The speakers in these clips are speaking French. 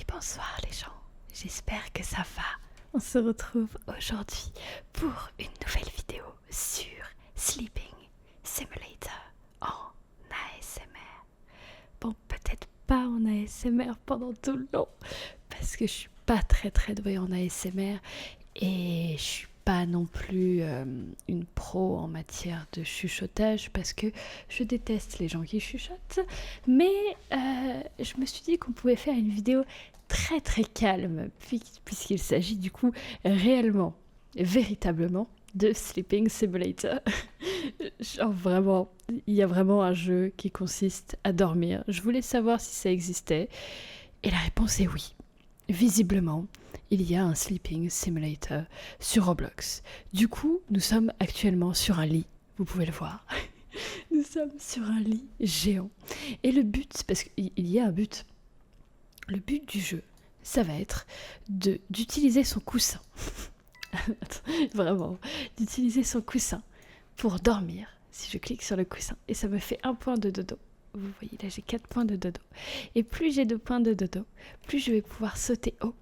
Bonsoir les gens, j'espère que ça va. On se retrouve aujourd'hui pour une nouvelle vidéo sur Sleeping Simulator en ASMR. Bon, peut-être pas en ASMR pendant tout le long, parce que je suis pas très douée en ASMR et je suis pas non plus une pro en matière de chuchotage parce que je déteste les gens qui chuchotent, mais je me suis dit qu'on pouvait faire une vidéo très calme puisqu'il s'agit du coup réellement, véritablement de Sleeping Simulator. Genre vraiment, il y a vraiment un jeu qui consiste à dormir. Je voulais savoir si ça existait et la réponse est oui. Visiblement, il y a un Sleeping Simulator sur Roblox. Du coup, nous sommes actuellement sur un lit, vous pouvez le voir. Nous sommes sur un lit géant. Et le but, parce qu'il y a un but, le but du jeu, ça va être d'utiliser son coussin. Vraiment, d'utiliser son coussin pour dormir. Si je clique sur le coussin, et ça me fait 1 point de dodo. Vous voyez, là j'ai 4 points de dodo. Et plus j'ai de points de dodo, plus je vais pouvoir sauter haut.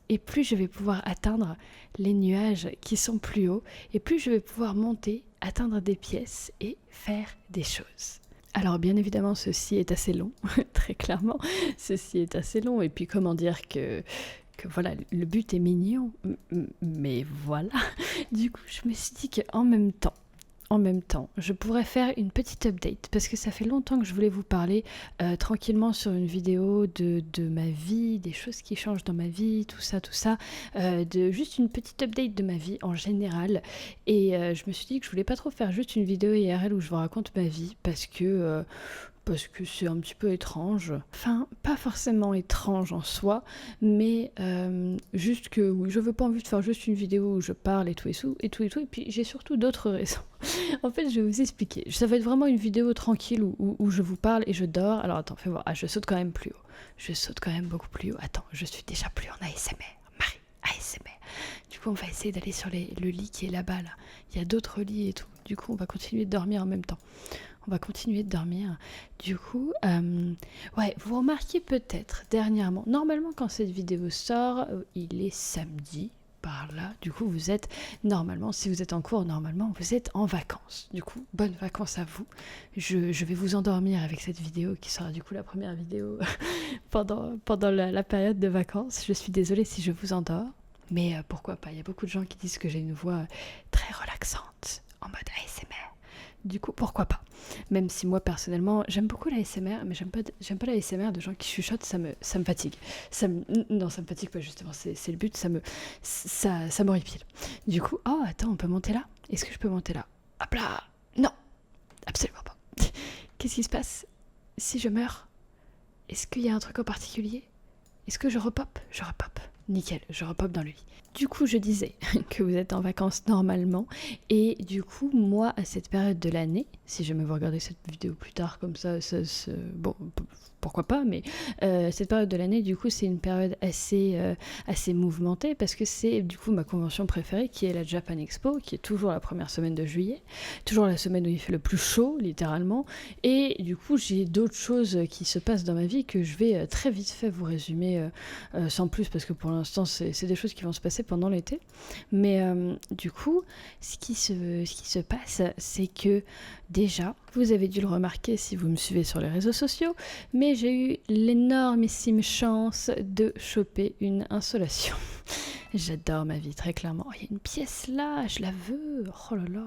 Et plus je vais pouvoir atteindre les nuages qui sont plus hauts. Et plus je vais pouvoir monter, atteindre des pièces et faire des choses. Alors bien évidemment, ceci est assez long, très clairement. Ceci est assez long. Et puis comment dire que voilà, le but est mignon. Mais voilà. Du coup, je me suis dit qu'en même temps, je pourrais faire une petite update parce que ça fait longtemps que je voulais vous parler tranquillement sur une vidéo de ma vie, des choses qui changent dans ma vie, tout ça, de juste une petite update de ma vie en général. Et je me suis dit que je voulais pas trop faire juste une vidéo IRL où je vous raconte ma vie parce que c'est un petit peu étrange. Enfin, pas forcément étrange en soi, mais juste que oui, je veux pas envie de faire juste une vidéo où je parle et tout, et puis j'ai surtout d'autres raisons. En fait, je vais vous expliquer. Ça va être vraiment une vidéo tranquille où je vous parle et je dors. Alors attends, fais voir. Ah, je saute quand même plus haut. Je saute quand même beaucoup plus haut. Attends, je suis déjà plus en ASMR. Marie, ASMR. Du coup, on va essayer d'aller sur le lit qui est là-bas, là. Il y a d'autres lits et tout. Du coup, on va continuer de dormir en même temps. On va continuer de dormir. Du coup, ouais, vous remarquez peut-être dernièrement, normalement quand cette vidéo sort, il est samedi, par là. Du coup, vous êtes normalement, si vous êtes en cours, normalement, vous êtes en vacances. Du coup, bonnes vacances à vous. Je vais vous endormir avec cette vidéo qui sera du coup la première vidéo pendant la période de vacances. Je suis désolée si je vous endors, mais pourquoi pas. Il y a beaucoup de gens qui disent que j'ai une voix très relaxante, en mode ASMR. Du coup, pourquoi pas. Même si moi, personnellement, j'aime beaucoup l'ASMR, mais j'aime pas l'ASMR de gens qui chuchotent, ça me fatigue. Non, ça me fatigue pas, justement, c'est le but, ça m'horripile. Du coup, oh, attends, on peut monter là? Est-ce que je peux monter là? Hop là! Non! Absolument pas. Qu'est-ce qui se passe si je meurs? Est-ce qu'il y a un truc en particulier? Est-ce que je repop? Je repop. Nickel, je repop dans le lit. Du coup, je disais que vous êtes en vacances normalement. Et du coup, moi, à cette période de l'année, si jamais vous regardez cette vidéo plus tard comme ça, bon, pourquoi pas, mais cette période de l'année, du coup, c'est une période assez mouvementée parce que c'est du coup ma convention préférée qui est la Japan Expo, qui est toujours la première semaine de juillet, toujours la semaine où il fait le plus chaud, littéralement. Et du coup, j'ai d'autres choses qui se passent dans ma vie que je vais très vite fait vous résumer sans plus parce que pour l'instant, c'est des choses qui vont se passer pendant l'été. Mais du coup, ce qui se passe, c'est que déjà, vous avez dû le remarquer si vous me suivez sur les réseaux sociaux, mais j'ai eu l'énormissime chance de choper une insolation. J'adore ma vie, très clairement. Oh, il y a une pièce là, je la veux. Oh là là.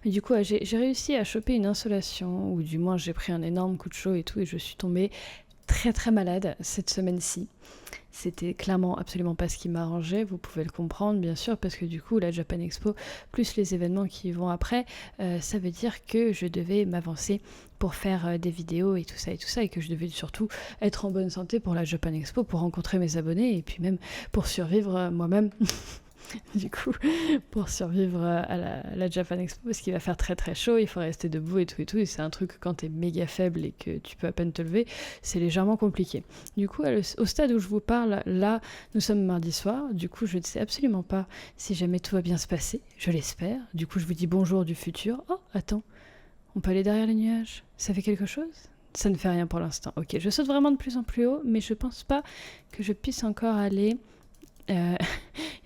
Mais du coup, j'ai réussi à choper une insolation, ou du moins j'ai pris un énorme coup de chaud et tout, et je suis tombée très malade cette semaine-ci. C'était clairement absolument pas ce qui m'arrangeait, vous pouvez le comprendre bien sûr, parce que du coup la Japan Expo plus les événements qui y vont après, ça veut dire que je devais m'avancer pour faire des vidéos et tout ça, et que je devais surtout être en bonne santé pour la Japan Expo, pour rencontrer mes abonnés et puis même pour survivre moi-même. Du coup, pour survivre à la Japan Expo, parce qu'il va faire très chaud, il faut rester debout et tout, et c'est un truc quand t'es méga faible et que tu peux à peine te lever, c'est légèrement compliqué. Du coup, au stade où je vous parle, là, nous sommes mardi soir, du coup, je ne sais absolument pas si jamais tout va bien se passer, je l'espère. Du coup, je vous dis bonjour du futur. Oh, attends, on peut aller derrière les nuages, ça fait quelque chose? Ça ne fait rien pour l'instant. Ok, je saute vraiment de plus en plus haut, mais je pense pas que je puisse encore aller... Il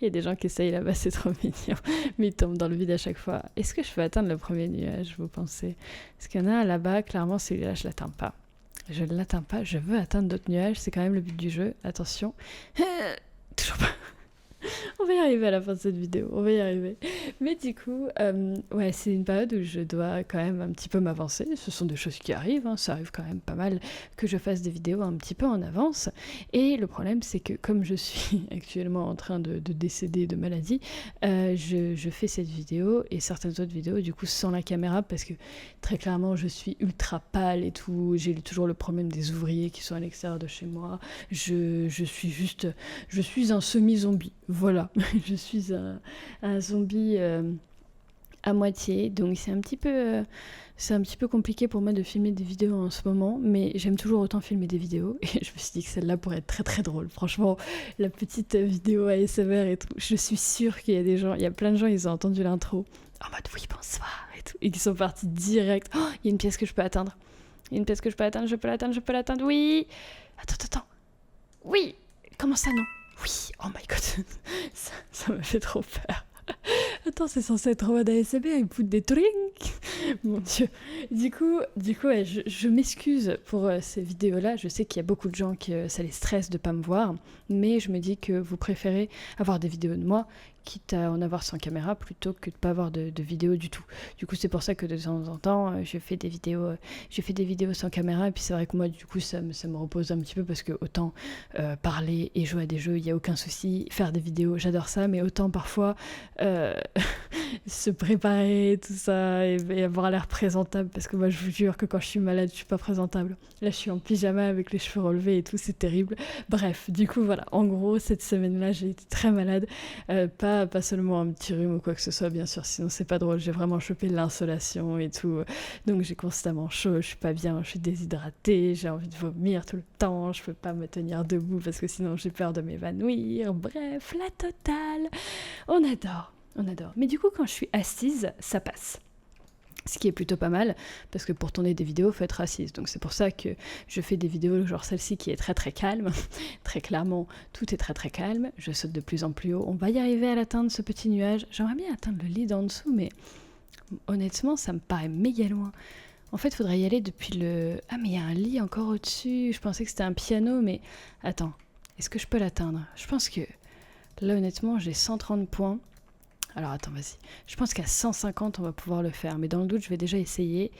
y a des gens qui essayent là-bas, c'est trop mignon. Mais ils tombent dans le vide à chaque fois. Est-ce que je peux atteindre le premier nuage, vous pensez? Parce qu'il y en a un là-bas, clairement celui-là, je l'atteins pas. Je ne l'atteins pas, je veux atteindre d'autres nuages, c'est quand même le but du jeu. Attention. Toujours pas. On va y arriver à la fin de cette vidéo, on va y arriver. Mais du coup, ouais, c'est une période où je dois quand même un petit peu m'avancer. Ce sont des choses qui arrivent, hein. Ça arrive quand même pas mal que je fasse des vidéos un petit peu en avance. Et le problème, c'est que comme je suis actuellement en train de décéder de maladie, je fais cette vidéo et certaines autres vidéos, du coup, sans la caméra, parce que très clairement, je suis ultra pâle et tout. J'ai toujours le problème des ouvriers qui sont à l'extérieur de chez moi. Je suis un semi-zombie. Voilà, je suis un zombie à moitié, donc c'est un petit peu compliqué pour moi de filmer des vidéos en ce moment, mais j'aime toujours autant filmer des vidéos, et je me suis dit que celle-là pourrait être très très drôle. Franchement, la petite vidéo ASMR et tout, je suis sûre qu'il y a des gens, il y a plein de gens, ils ont entendu l'intro, en mode oui, bonsoir, et tout, et qui sont partis direct. Oh, il y a une pièce que je peux atteindre. Il y a une pièce que je peux atteindre, je peux l'atteindre, oui. Attends. Oui. Comment ça, non? Oui, oh my god, ça m'a fait trop peur. Attends, c'est censé être en mode ASMR, il pousse des trucs. Mon dieu. Du coup ouais, je m'excuse pour ces vidéos-là. Je sais qu'il y a beaucoup de gens que ça les stresse de pas me voir, mais je me dis que vous préférez avoir des vidéos de moi, quitte à en avoir sans caméra, plutôt que de pas avoir de vidéos du tout. Du coup, c'est pour ça que de temps en temps, je fais des vidéos sans caméra, et puis c'est vrai que moi, du coup, ça me repose un petit peu, parce que autant parler et jouer à des jeux, il n'y a aucun souci. Faire des vidéos, j'adore ça, mais autant parfois se préparer, tout ça, et avoir l'air présentable, parce que moi, je vous jure que quand je suis malade, je suis pas présentable. Là, je suis en pyjama avec les cheveux relevés et tout, c'est terrible. Bref, du coup, voilà. En gros, cette semaine-là, j'ai été très malade. Pas seulement un petit rhume ou quoi que ce soit, bien sûr, sinon c'est pas drôle. J'ai vraiment chopé l'insolation et tout. Donc j'ai constamment chaud, je suis pas bien, je suis déshydratée, j'ai envie de vomir tout le temps, je peux pas me tenir debout parce que sinon j'ai peur de m'évanouir. Bref, la totale. On adore. Mais du coup, quand je suis assise, ça passe. Ce qui est plutôt pas mal, parce que pour tourner des vidéos, il faut être assise. Donc c'est pour ça que je fais des vidéos genre celle-ci qui est très très calme. Très clairement, tout est très très calme. Je saute de plus en plus haut. On va y arriver à l'atteindre, ce petit nuage. J'aimerais bien atteindre le lit d'en dessous, mais honnêtement, ça me paraît méga loin. En fait, il faudrait y aller depuis le... Ah, mais il y a un lit encore au-dessus. Je pensais que c'était un piano, mais... Attends, est-ce que je peux l'atteindre? Je pense que... Là, honnêtement, j'ai 130 points. Alors attends, vas-y. Je pense qu'à 150, on va pouvoir le faire. Mais dans le doute, je vais déjà essayer.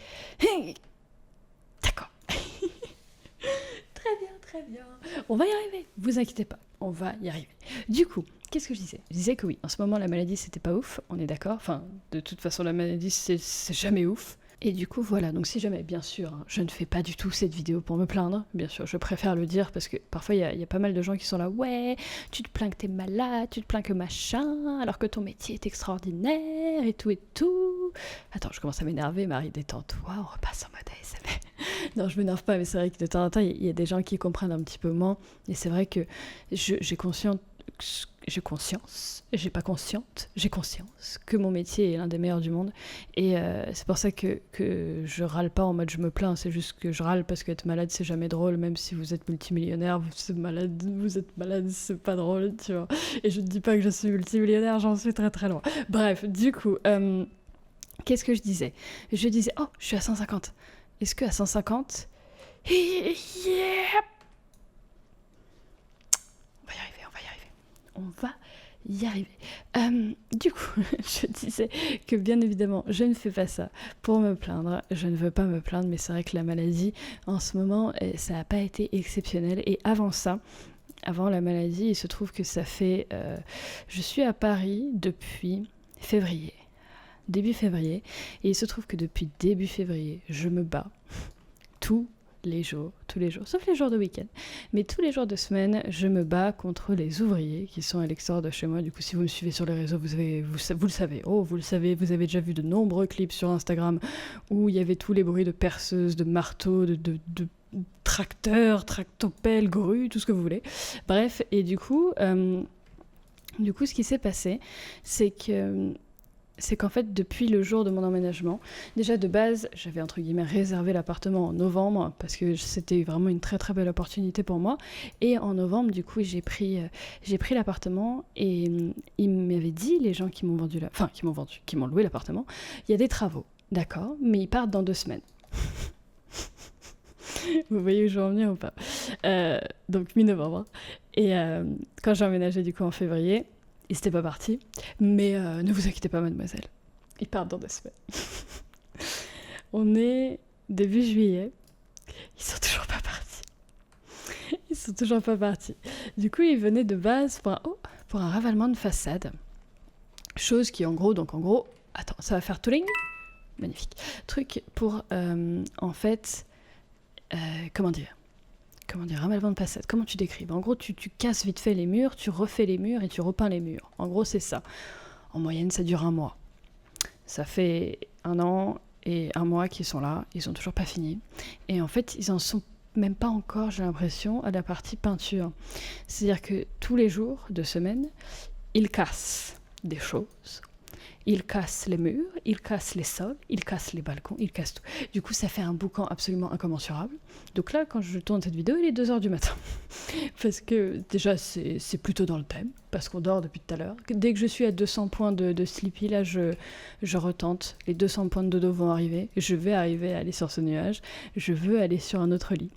D'accord. Très bien. On va y arriver. Vous inquiétez pas. On va y arriver. Du coup, qu'est-ce que je disais? Je disais que oui, en ce moment, la maladie, c'était pas ouf. On est d'accord. Enfin, de toute façon, la maladie, c'est jamais ouf. Et du coup, voilà, donc si jamais, bien sûr, hein, je ne fais pas du tout cette vidéo pour me plaindre, bien sûr, je préfère le dire, parce que parfois, il y a pas mal de gens qui sont là, ouais, tu te plains que t'es malade, tu te plains que machin, alors que ton métier est extraordinaire, et tout et tout. Attends, je commence à m'énerver, Marie, détends-toi, on repasse en mode ASMR. Non, je m'énerve pas, mais c'est vrai que de temps en temps, il y a des gens qui comprennent un petit peu moins, et c'est vrai que j'ai conscience que mon métier est l'un des meilleurs du monde, et c'est pour ça que je râle pas en mode je me plains, c'est juste que je râle parce qu'être malade c'est jamais drôle, même si vous êtes multimillionnaire, vous êtes malade, c'est pas drôle, tu vois. Et je ne dis pas que je suis multimillionnaire, j'en suis très très loin. Bref, du coup, qu'est-ce que je disais? Je disais, oh, je suis à 150. Est-ce que à 150... Yeah, on va y arriver. Du coup, je disais que bien évidemment, je ne fais pas ça pour me plaindre. Je ne veux pas me plaindre, mais c'est vrai que la maladie, en ce moment, ça n'a pas été exceptionnel. Et avant ça, avant la maladie, il se trouve que ça fait... je suis à Paris depuis février. Début février. Et il se trouve que depuis début février, je me bats tous les jours, sauf les jours de week-end. Mais tous les jours de semaine, je me bats contre les ouvriers qui sont à l'extérieur de chez moi. Du coup, si vous me suivez sur les réseaux, vous le savez. Oh, vous le savez, vous avez déjà vu de nombreux clips sur Instagram où il y avait tous les bruits de perceuses, de marteaux, de tracteurs, tractopelles, grues, tout ce que vous voulez. Bref, et du coup, ce qui s'est passé, c'est que c'est qu'en fait, depuis le jour de mon emménagement, déjà de base, j'avais entre guillemets réservé l'appartement en novembre parce que c'était vraiment une très très belle opportunité pour moi. Et en novembre, du coup, j'ai pris l'appartement et ils m'avaient dit, les gens qui m'ont vendu, enfin qui m'ont loué l'appartement, il y a des travaux, d'accord, mais ils partent dans 2 semaines. Vous voyez où je veux en venir ou pas? Donc mi-novembre. Et quand j'ai emménagé du coup en février, ils n'étaient pas partis. Mais ne vous inquiétez pas, mademoiselle. Ils partent dans 2 semaines. On est début juillet. Ils sont toujours pas partis. Ils sont toujours pas partis. Du coup, ils venaient de base pour un ravalement de façade. Chose qui en gros, attends, ça va faire touring. Magnifique. Truc pour en fait, comment dire, ravalement de façade. Comment tu décris? En gros, tu casses vite fait les murs, tu refais les murs et tu repeins les murs. En gros, c'est ça. En moyenne, ça dure 1 mois. Ça fait 1 an et 1 mois qu'ils sont là. Ils sont toujours pas finis. Et en fait, ils en sont même pas encore, j'ai l'impression, à la partie peinture. C'est-à-dire que tous les jours de semaine, ils cassent des choses. Ils cassent les murs, ils cassent les sols, ils cassent les balcons, ils cassent tout. Du coup, ça fait un boucan absolument incommensurable. Donc là, quand je tourne cette vidéo, il est 2h du matin. Parce que déjà, c'est plutôt dans le thème, parce qu'on dort depuis tout à l'heure. Dès que je suis à 200 points de sleepy, là, je retente. Les 200 points de dodo vont arriver. Je vais arriver à aller sur ce nuage. Je veux aller sur un autre lit.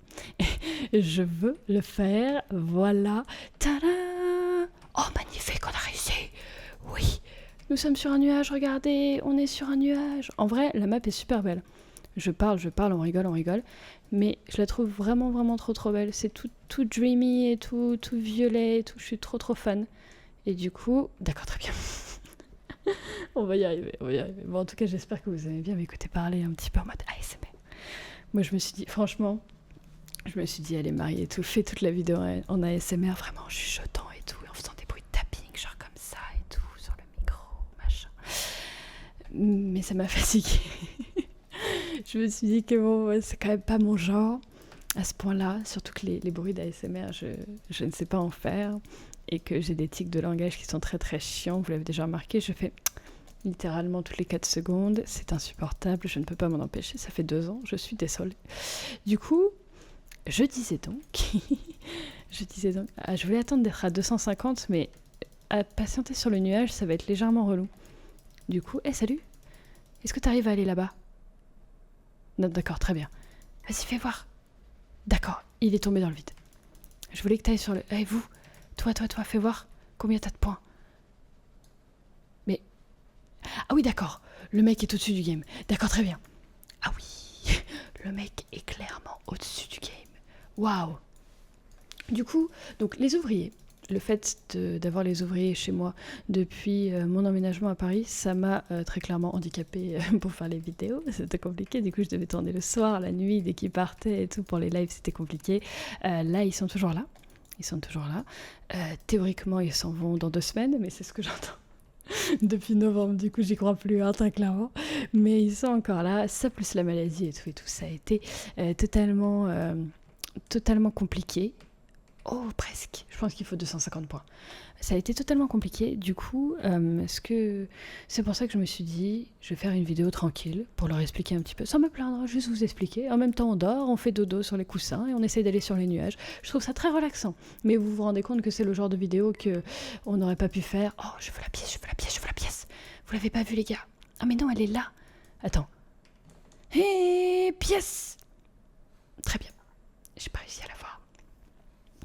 Et je veux le faire. Voilà. Tada! Oh, magnifique, on a réussi! Oui! Nous sommes sur un nuage, regardez, on est sur un nuage. En vrai, la map est super belle. Je parle, on rigole. Mais je la trouve vraiment, vraiment trop belle. C'est tout dreamy et tout violet et tout. Je suis trop fan. Et du coup, d'accord, très bien. on va y arriver. Bon, en tout cas, j'espère que vous aimez bien m'écouter parler un petit peu en mode ASMR. Moi, je me suis dit, franchement, allez, Marie et tout, fais toute la vidéo en ASMR, vraiment en chuchotant et tout, en faisant des bruits de tapping, genre comme ça et tout, sur le micro, machin. Mais ça m'a fatiguée. Je me suis dit que bon, c'est quand même pas mon genre à ce point-là, surtout que les bruits d'ASMR, je ne sais pas en faire, et que j'ai des tics de langage qui sont très très chiants, vous l'avez déjà remarqué, je fais littéralement toutes les 4 secondes, c'est insupportable, je ne peux pas m'en empêcher, ça fait 2 ans, je suis désolée. Du coup, je disais donc, je voulais attendre d'être à 250, mais à patienter sur le nuage, ça va être légèrement relou. Du coup, salut, est-ce que tu arrives à aller là-bas? Non, d'accord, très bien. Vas-y, fais voir. D'accord, il est tombé dans le vide. Je voulais que tu ailles sur le... vous, toi, fais voir combien t'as de points. Mais... Ah oui, d'accord, le mec est au-dessus du game. D'accord, très bien. Ah oui, le mec est clairement au-dessus du game. Waouh. Du coup, donc les ouvriers, le fait d'avoir les ouvriers chez moi depuis mon emménagement à Paris, ça m'a très clairement handicapée pour faire les vidéos. C'était compliqué, du coup je devais tourner le soir, la nuit, dès qu'ils partaient et tout, pour les lives c'était compliqué. Là ils sont toujours là. Théoriquement ils s'en vont dans 2 semaines, mais c'est ce que j'entends. Depuis novembre, du coup j'y crois plus, hein, très clairement. Mais ils sont encore là, ça plus la maladie et tout, ça a été totalement compliqué. Oh, presque. Je pense qu'il faut 250 points. Ça a été totalement compliqué. Du coup, c'est pour ça que je me suis dit, je vais faire une vidéo tranquille pour leur expliquer un petit peu, sans me plaindre, juste vous expliquer. En même temps, on dort, on fait dodo sur les coussins et on essaye d'aller sur les nuages. Je trouve ça très relaxant. Mais vous vous rendez compte que c'est le genre de vidéo qu'on n'aurait pas pu faire. Oh, je veux la pièce. Vous l'avez pas vue, les gars? Ah, mais non, elle est là. Attends. Hé, pièce! Très bien. J'ai pas réussi à la voir.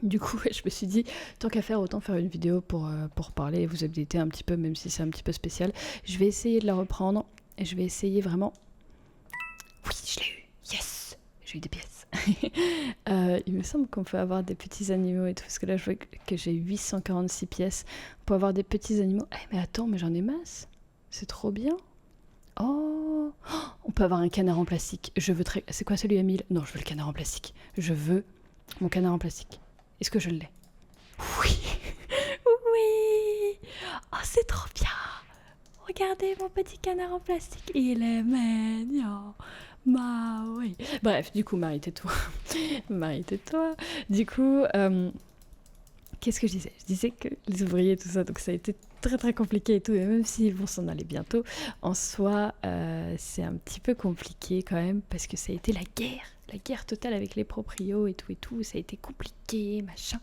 Du coup, je me suis dit, tant qu'à faire, autant faire une vidéo pour parler et vous updater un petit peu, même si c'est un petit peu spécial. Je vais essayer de la reprendre et je vais essayer vraiment... Oui, je l'ai eu. Yes! J'ai eu des pièces. Il me semble qu'on peut avoir des petits animaux et tout, parce que là, je vois que j'ai 846 pièces. On peut avoir des petits animaux. Mais attends, mais j'en ai masse. C'est trop bien. Oh, on peut avoir un canard en plastique. Je veux très... C'est quoi celui à 1000? Non, je veux le canard en plastique. Je veux mon canard en plastique. Est-ce que je l'ai? Oui. Oui. Oh, c'est trop bien. Regardez mon petit canard en plastique. Il est mignon. Oui. Bref, du coup, Marie, tais-toi. Du coup, qu'est-ce que je disais? Je disais que les ouvriers, tout ça, donc ça a été très très compliqué et tout, et même s'ils vont s'en aller bientôt, en soi, c'est un petit peu compliqué quand même, parce que ça a été la guerre totale avec les proprios et tout, ça a été compliqué, machin.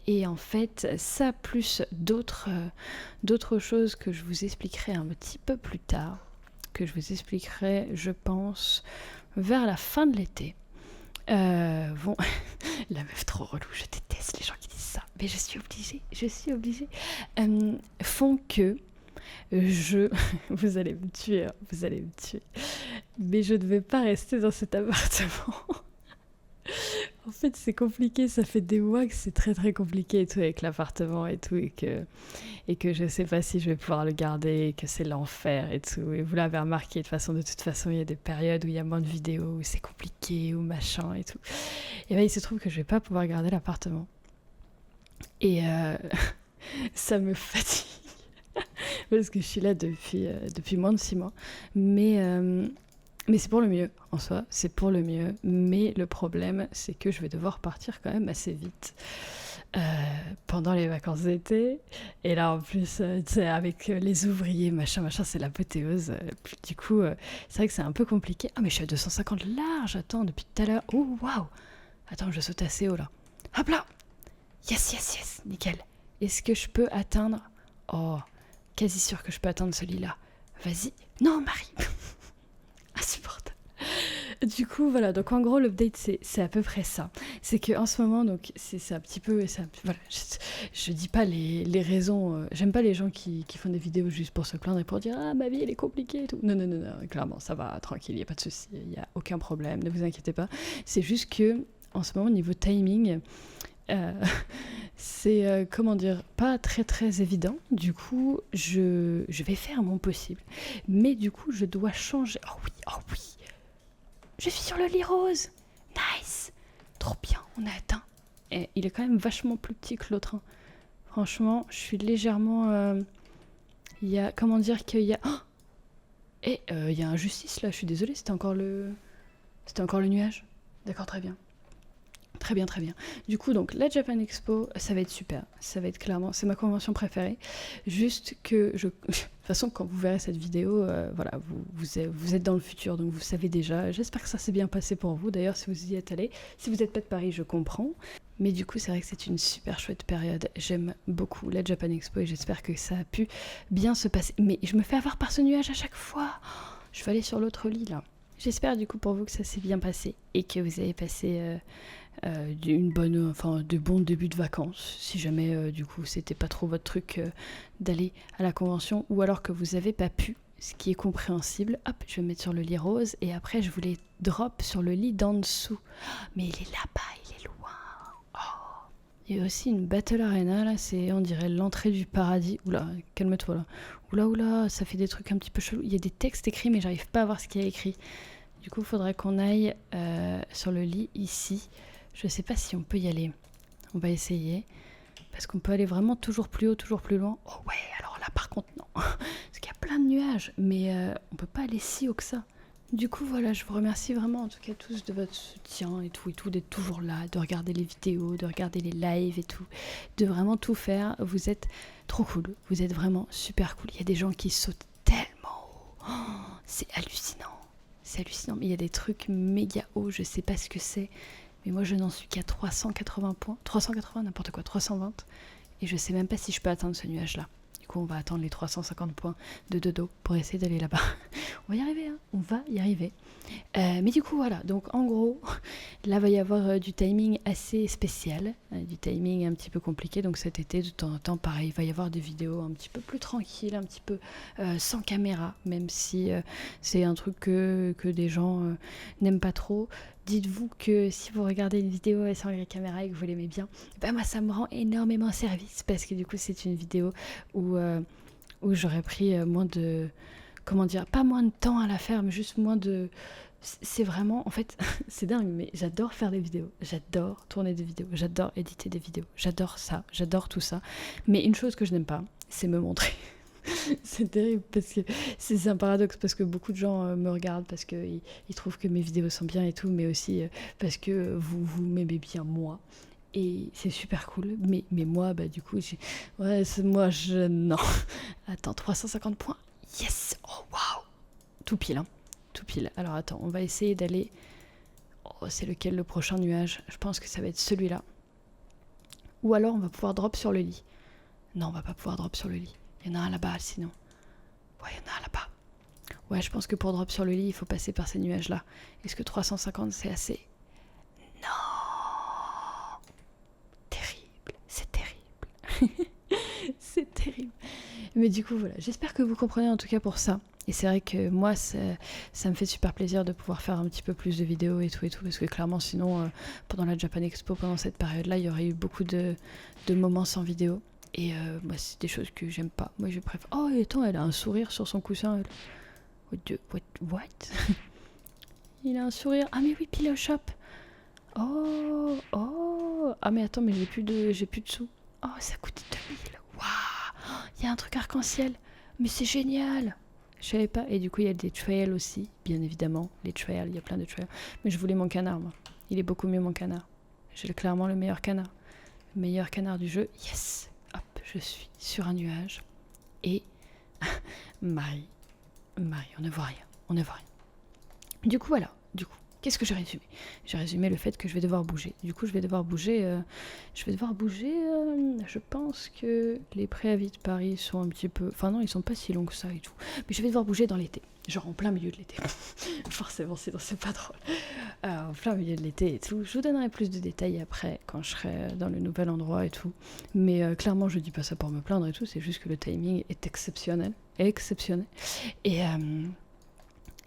Et en fait, ça plus d'autres choses que je vous expliquerai un petit peu plus tard, que je vous expliquerai, je pense, vers la fin de l'été. Bon, la meuf trop relou, je déteste les gens qui disent ça, mais je suis obligée, font que vous allez me tuer, mais je ne vais pas rester dans cet appartement. En fait, c'est compliqué, ça fait des mois que c'est très très compliqué et tout avec l'appartement et tout, et que je sais pas si je vais pouvoir le garder, et que c'est l'enfer et tout. Et vous l'avez remarqué, de toute façon, il y a des périodes où il y a moins de vidéos, où c'est compliqué, ou machin et tout. Et ben il se trouve que je vais pas pouvoir garder l'appartement. Et ça me fatigue. Parce que je suis là depuis moins de 6 mois. Mais c'est pour le mieux, en soi, c'est pour le mieux. Mais le problème, c'est que je vais devoir partir quand même assez vite pendant les vacances d'été. Et là, en plus, tu sais, avec les ouvriers, machin, c'est l'apothéose. Du coup, c'est vrai que c'est un peu compliqué. Ah, mais je suis à 250 large, attends, depuis tout à l'heure. Oh, waouh! Attends, je saute assez haut, là. Hop là! Yes, nickel. Est-ce que je peux atteindre... Oh, quasi sûr que je peux atteindre ce lit-là. Vas-y. Non, Marie! Insupportable. Du coup, voilà, donc en gros, l'update, c'est à peu près ça. C'est qu'en ce moment, donc, c'est un petit peu... Voilà, je dis pas les raisons... j'aime pas les gens qui font des vidéos juste pour se plaindre et pour dire « Ah, ma vie, elle est compliquée et tout. » Non, clairement, ça va, tranquille, il n'y a pas de souci, il n'y a aucun problème, ne vous inquiétez pas. C'est juste que, en ce moment, niveau timing... c'est, comment dire, pas très très évident. Du coup, je vais faire mon possible. Mais du coup, je dois changer. Oh oui. Je suis sur le lit rose. Nice. Trop bien, on a atteint. Et il est quand même vachement plus petit que l'autre. Hein. Franchement, je suis légèrement... Il y a... Comment dire qu'il y a... Oh et il y a injustice là, je suis désolée, c'était encore le nuage. D'accord, très bien. Très bien. Du coup, donc, la Japan Expo, ça va être super. Ça va être clairement, c'est ma convention préférée. Juste que, de toute façon, quand vous verrez cette vidéo, voilà, vous êtes dans le futur, donc vous savez déjà. J'espère que ça s'est bien passé pour vous. D'ailleurs, si vous y êtes allé, si vous n'êtes pas de Paris, je comprends. Mais du coup, c'est vrai que c'est une super chouette période. J'aime beaucoup la Japan Expo et j'espère que ça a pu bien se passer. Mais je me fais avoir par ce nuage à chaque fois. Je vais aller sur l'autre lit, là. J'espère du coup pour vous que ça s'est bien passé et que vous avez passé de bons débuts de vacances. Si jamais du coup c'était pas trop votre truc d'aller à la convention ou alors que vous avez pas pu, ce qui est compréhensible. Hop, je vais me mettre sur le lit rose et après je vous les drop sur le lit d'en dessous. Mais il est là-bas, il est loin. Oh. Il y a aussi une Battle Arena là, c'est on dirait l'entrée du paradis. Oula, calme-toi là. Oula, ça fait des trucs un petit peu chelous. Il y a des textes écrits mais j'arrive pas à voir ce qu'il y a écrit. Du coup, il faudrait qu'on aille sur le lit ici. Je sais pas si on peut y aller. On va essayer. Parce qu'on peut aller vraiment toujours plus haut, toujours plus loin. Oh ouais, alors là par contre non. Parce qu'il y a plein de nuages. Mais on peut pas aller si haut que ça. Du coup, voilà, je vous remercie vraiment en tout cas tous de votre soutien et tout, d'être toujours là, de regarder les vidéos, de regarder les lives et tout. De vraiment tout faire. Vous êtes trop cool. Vous êtes vraiment super cool. Il y a des gens qui sautent tellement haut. Oh, c'est hallucinant. C'est hallucinant, mais il y a des trucs méga hauts, je sais pas ce que c'est, mais moi je n'en suis qu'à 380 points, 380 n'importe quoi, 320, et je sais même pas si je peux atteindre ce nuage-là. Du coup on va attendre les 350 points de dodo pour essayer d'aller là-bas. On va y arriver, hein, on va y arriver. Mais du coup voilà, donc en gros, là va y avoir du timing assez spécial, du timing un petit peu compliqué, donc cet été de temps en temps pareil, il va y avoir des vidéos un petit peu plus tranquilles, un petit peu sans caméra, même si c'est un truc que des gens n'aiment pas trop. Dites-vous que si vous regardez une vidéo sans la caméra et que vous l'aimez bien, ben moi ça me rend énormément service, parce que du coup c'est une vidéo où j'aurais pris moins de... Comment dire, pas moins de temps à la faire, mais juste moins de... C'est vraiment, en fait, c'est dingue, mais j'adore faire des vidéos, j'adore tourner des vidéos, j'adore éditer des vidéos, j'adore ça, j'adore tout ça. Mais une chose que je n'aime pas, c'est me montrer. C'est terrible, parce que c'est un paradoxe, parce que beaucoup de gens me regardent parce qu'ils trouvent que mes vidéos sont bien et tout, mais aussi parce que vous m'aimez bien moi. Et c'est super cool. Mais moi, bah du coup, ouais, moi, non. Attends, 350 points. Yes! Oh, waouh! Tout pile, hein. Tout pile. Alors attends, on va essayer d'aller... Oh, c'est lequel le prochain nuage? Je pense que ça va être celui-là. Ou alors on va pouvoir drop sur le lit. Non, on va pas pouvoir drop sur le lit. Il y en a un là-bas, sinon. Ouais, il y en a un là-bas. Ouais, je pense que pour drop sur le lit, il faut passer par ces nuages-là. Est-ce que 350, c'est assez? Non! Terrible, c'est terrible. C'est terrible. Mais du coup, voilà, j'espère que vous comprenez en tout cas pour ça. Et c'est vrai que moi, ça me fait super plaisir de pouvoir faire un petit peu plus de vidéos et tout, parce que clairement, sinon, pendant la Japan Expo, pendant cette période-là, il y aurait eu beaucoup de moments sans vidéo. Et moi, c'est des choses que j'aime pas. Moi, je préfère... Oh, et attends, elle a un sourire sur son coussin. What? Il a un sourire. Ah, mais oui, Pillow Shop. Oh. Ah, mais attends, mais j'ai plus de sous. Oh, ça coûte 2000. Waouh! Il y a un truc arc-en-ciel. Mais c'est génial! Je savais pas. Et du coup, il y a des trails aussi, bien évidemment. Les trails, il y a plein de trails. Mais je voulais mon canard, moi. Il est beaucoup mieux, mon canard. J'ai clairement le meilleur canard. Le meilleur canard du jeu. Yes! Hop, je suis sur un nuage. Et Marie, on ne voit rien. Du coup, voilà. Qu'est-ce que j'ai résumé? J'ai résumé le fait que je vais devoir bouger. Du coup, je vais devoir bouger. Je pense que les préavis de Paris sont un petit peu... Enfin non, ils sont pas si longs que ça et tout. Mais je vais devoir bouger dans l'été. Genre en plein milieu de l'été. Forcément, sinon c'est pas drôle. En plein milieu de l'été et tout. Je vous donnerai plus de détails après, quand je serai dans le nouvel endroit et tout. Mais clairement, je dis pas ça pour me plaindre et tout. C'est juste que le timing est exceptionnel.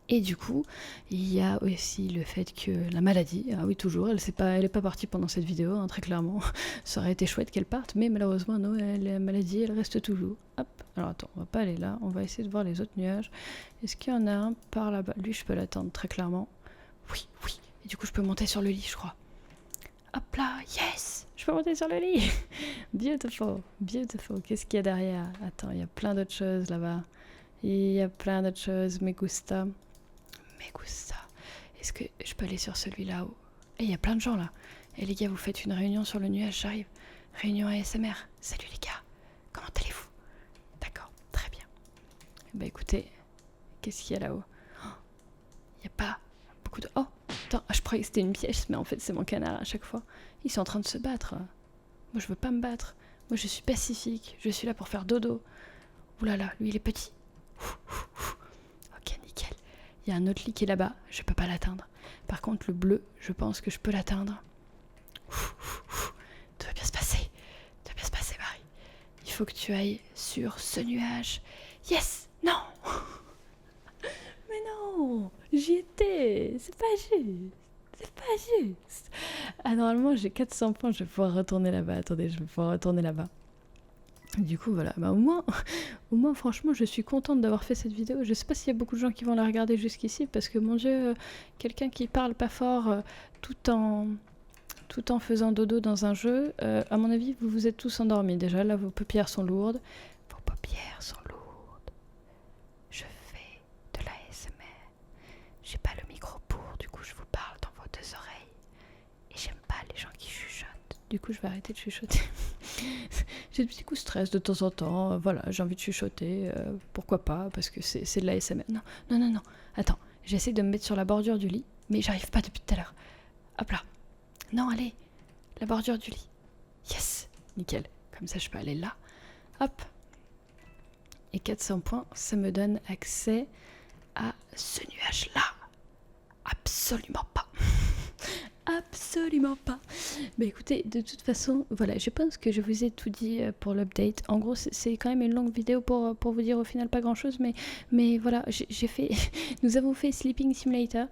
Et du coup, il y a aussi le fait que la maladie, ah oui toujours, elle est pas partie pendant cette vidéo, hein, très clairement. Ça aurait été chouette qu'elle parte, mais malheureusement non, la maladie, elle reste toujours. Hop, alors attends, on va pas aller là, on va essayer de voir les autres nuages. Est-ce qu'il y en a un par là-bas? Lui, je peux l'attendre très clairement. Oui. Et du coup, je peux monter sur le lit, je crois. Hop là, yes! Je peux monter sur le lit. Beautiful. Qu'est-ce qu'il y a derrière? Attends, il y a plein d'autres choses là-bas. Me gusta. Est-ce que je peux aller sur celui-là? Et il y a plein de gens là. Et les gars, vous faites une réunion sur le nuage, j'arrive. Réunion ASMR. Salut les gars. Comment allez-vous? D'accord, très bien. Bah écoutez, qu'est-ce qu'il y a là-haut? Il n'y a pas beaucoup de... Oh, attends, je croyais que c'était une pièce, mais en fait c'est mon canard à chaque fois. Ils sont en train de se battre. Moi je veux pas me battre. Moi je suis pacifique. Je suis là pour faire dodo. Ouh là là, lui il est petit. Ok, nickel. Il y a un autre lit qui est là-bas, je peux pas l'atteindre. Par contre, le bleu, je pense que je peux l'atteindre. Tout va bien se passer, Marie. Il faut que tu ailles sur ce nuage. Yes! Non! Mais non! J'y étais! C'est pas juste! Ah, normalement, j'ai 400 points, je vais pouvoir retourner là-bas. Attendez, je vais pouvoir retourner là-bas. Du coup, voilà, bah, au moins, franchement, je suis contente d'avoir fait cette vidéo. Je sais pas s'il y a beaucoup de gens qui vont la regarder jusqu'ici, parce que, mon Dieu, quelqu'un qui parle pas fort tout en faisant dodo dans un jeu, à mon avis, vous vous êtes tous endormis. Déjà, là, vos paupières sont lourdes. Je fais de l'ASMR. J'ai pas le micro pour, du coup, je vous parle dans vos deux oreilles. Et j'aime pas les gens qui chuchotent. Du coup, je vais arrêter de chuchoter. J'ai des petits coups de stress de temps en temps. Voilà, j'ai envie de chuchoter. Pourquoi pas? Parce que c'est de l'ASMR. Non. Attends, j'essaie de me mettre sur la bordure du lit, mais j'arrive pas depuis tout à l'heure. Hop là. Non, allez. La bordure du lit. Yes. Nickel. Comme ça, je peux aller là. Hop. Et 400 points, ça me donne accès à ce nuage-là. Absolument pas. Absolument pas. Bah écoutez, de toute façon, voilà, je pense que je vous ai tout dit pour l'update. En gros, c'est quand même une longue vidéo pour vous dire au final pas grand chose, mais voilà, j'ai fait... Nous avons fait Sleeping Simulator.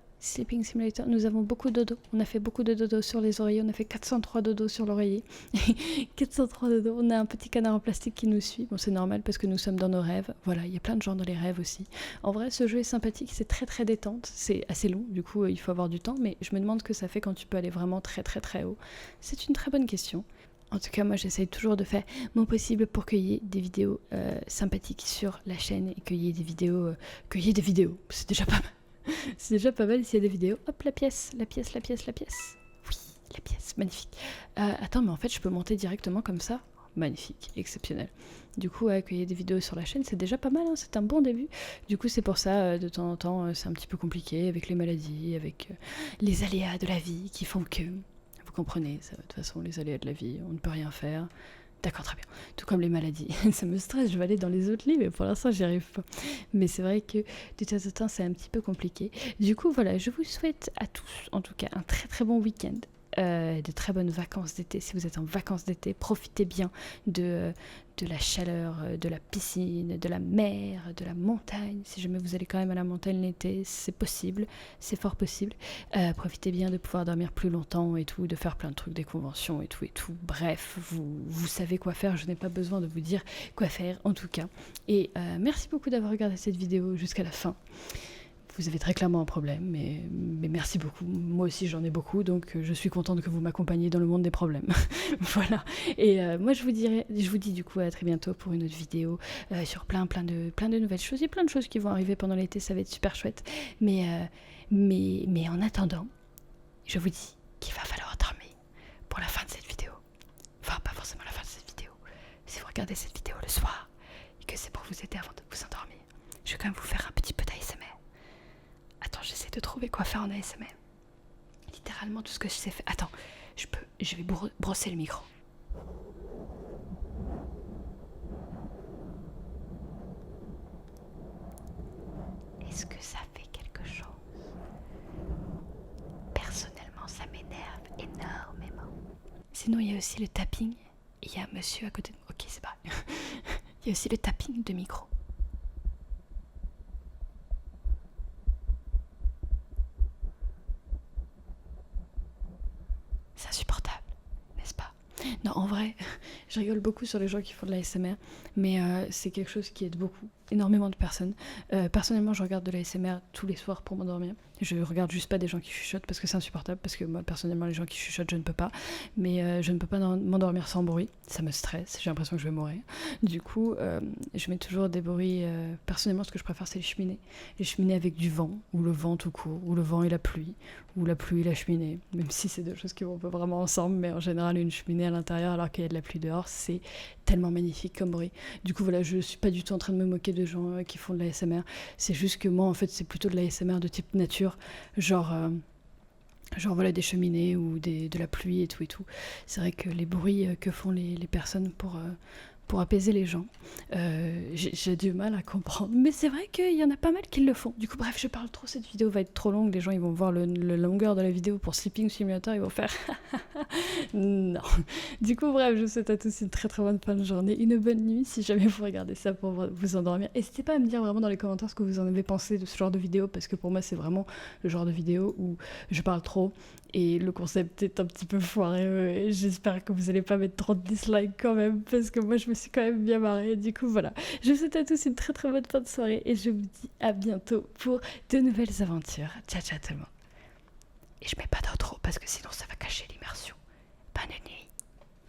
Nous avons beaucoup de dodo. On a fait beaucoup de dodo sur les oreillers. On a fait 403 dodo sur l'oreiller. 403 dodo. On a un petit canard en plastique qui nous suit. Bon, c'est normal parce que nous sommes dans nos rêves. Voilà, il y a plein de gens dans les rêves aussi. En vrai, ce jeu est sympathique. C'est très très détente. C'est assez long. Du coup, il faut avoir du temps. Mais je me demande ce que ça fait quand tu peux aller vraiment très très très haut. C'est une très bonne question. En tout cas, moi, j'essaye toujours de faire mon possible pour qu'il y ait des vidéos sympathiques sur la chaîne et qu'il y ait des vidéos... C'est déjà pas mal. C'est déjà pas mal s'il y a des vidéos. Hop, la pièce. Oui, la pièce, magnifique. Attends, mais en fait, je peux monter directement comme ça. Magnifique, exceptionnel. Du coup, qu'il y ait des vidéos sur la chaîne, c'est déjà pas mal, hein, c'est un bon début. Du coup, c'est pour ça, de temps en temps, c'est un petit peu compliqué avec les maladies, avec les aléas de la vie qui font que... Vous comprenez, ça, de toute façon, les aléas de la vie, on ne peut rien faire. D'accord, très bien. Tout comme les maladies. Ça me stresse, je vais aller dans les autres lits, mais pour l'instant, j'y arrive pas. Mais c'est vrai que de temps en temps, c'est un petit peu compliqué. Du coup, voilà, je vous souhaite à tous, en tout cas, un très très bon week-end. De très bonnes vacances d'été. Si vous êtes en vacances d'été, profitez bien de la chaleur, de la piscine, de la mer, de la montagne. Si jamais vous allez quand même à la montagne l'été, c'est possible, c'est fort possible. Profitez bien de pouvoir dormir plus longtemps et tout, de faire plein de trucs, des conventions et tout et tout. Bref, vous savez quoi faire, je n'ai pas besoin de vous dire quoi faire en tout cas. Et merci beaucoup d'avoir regardé cette vidéo jusqu'à la fin. Vous avez très clairement un problème, mais merci beaucoup. Moi aussi, j'en ai beaucoup, donc je suis contente que vous m'accompagniez dans le monde des problèmes. Voilà. Et moi, je vous dis du coup à très bientôt pour une autre vidéo sur plein de nouvelles choses. Il y a plein de choses qui vont arriver pendant l'été, ça va être super chouette. Mais en attendant, je vous dis qu'il va falloir dormir pour la fin de cette vidéo. Enfin, pas forcément la fin de cette vidéo. Si vous regardez cette vidéo le soir et que c'est pour vous aider avant de vous endormir, je vais quand même vous faire un petit peu d'ASMR. Attends, j'essaie de trouver quoi faire en ASMR. Littéralement tout ce que je sais faire. Attends, je vais brosser le micro. Est-ce que ça fait quelque chose? Personnellement, ça m'énerve énormément. Sinon, il y a aussi le tapping. Et il y a un monsieur à côté de moi. Ok, c'est pareil. Il y a aussi le tapping de micro. C'est insupportable, n'est-ce pas? Non, en vrai, je rigole beaucoup sur les gens qui font de l'ASMR, mais c'est quelque chose qui aide beaucoup, énormément de personnes. Personnellement, je regarde de l'ASMR tous les soirs pour m'endormir. Je regarde juste pas des gens qui chuchotent parce que c'est insupportable, parce que moi, personnellement, les gens qui chuchotent, je ne peux pas. Mais je ne peux pas m'endormir sans bruit, ça me stresse, j'ai l'impression que je vais mourir. Du coup, je mets toujours des bruits. Personnellement, ce que je préfère, c'est les cheminées. Les cheminées avec du vent, ou le vent tout court, ou le vent et la pluie, ou la pluie et la cheminée, même si c'est deux choses qui vont pas vraiment ensemble, mais en général, une cheminée à l'intérieur alors qu'il y a de la pluie dehors, c'est tellement magnifique comme bruit. Du coup, voilà, je suis pas du tout en train de me moquer de gens qui font de l'ASMR. C'est juste que moi, en fait, c'est plutôt de l'ASMR de type nature, genre voilà, des cheminées ou de la pluie et tout et tout. C'est vrai que les bruits que font les personnes pour apaiser les gens, j'ai du mal à comprendre, mais c'est vrai qu'il y en a pas mal qui le font. Du coup, bref, je parle trop, cette vidéo va être trop longue, les gens ils vont voir la longueur de la vidéo pour Sleeping Simulator, ils vont faire non. Du coup, bref, je vous souhaite à tous une très très bonne fin de journée, une bonne nuit si jamais vous regardez ça pour vous endormir. N'hésitez pas à me dire vraiment dans les commentaires ce que vous en avez pensé de ce genre de vidéo, parce que pour moi c'est vraiment le genre de vidéo où je parle trop et le concept est un petit peu foiré. J'espère que vous allez pas mettre trop de dislikes quand même, parce que moi je me suis quand même bien marrée. Du coup voilà, je vous souhaite à tous une très très bonne fin de soirée et je vous dis à bientôt pour de nouvelles aventures. Ciao ciao tout le monde. Et je mets pas d'outro parce que sinon